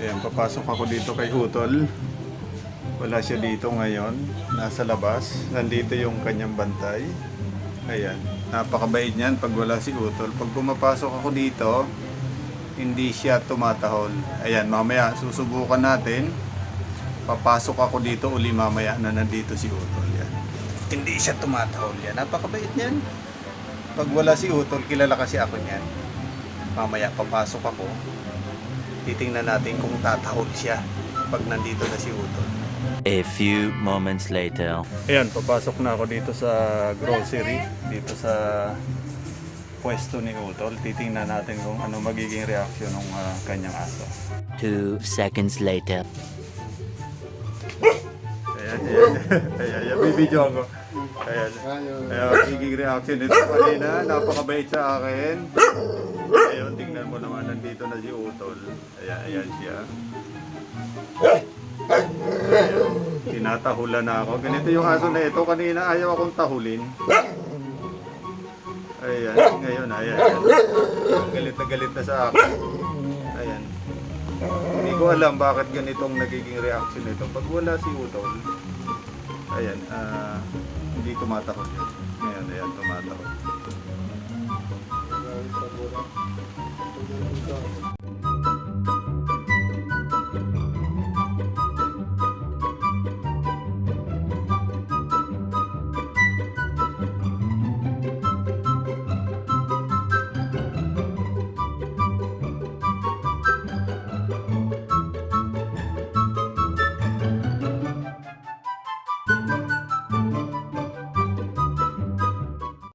Ayan, papasok ako dito kay Utol. Wala siya dito ngayon. Nasa labas. Nandito yung kanyang bantay. Ayan. Napakabait niyan pag wala si Utol. Pag pumapasok ako dito, hindi siya tumatahol. Ayan, mamaya susubukan natin. Papasok ako dito uli mamaya na nandito si Utol. Yan. Hindi siya tumatahol. Yan. Napakabait niyan. Pag wala si Utol, kilala kasi ako niyan. Mamaya papasok ako. Titingnan natin kung tatahol siya pag nandito na si Utol. A few moments later. Ayan, papasok na ako dito sa grocery, dito sa pwesto ni Utol. Titingnan natin kung ano magiging reaksyon ng kanyang aso. 2 seconds later. Ayan, ayan, bibidyo ako. Ayan, ayan, magiging reaction nito kanina. Napakabait sa akin. Ayun, tingnan mo naman, nandito na si Utol. Ayan, ayan siya. Ayan, tinatahulan na ako. Ganito yung aso na ito. Kanina ayaw akong tahulin. Ayan, ngayon, ayan. Galit na sa akin. Ayan. Hindi ko alam bakit ganitong nagiging reaction nito. Pag wala si Utol, ayan, hindi tumatahol yun. Ngayon, ayan, tumatahol.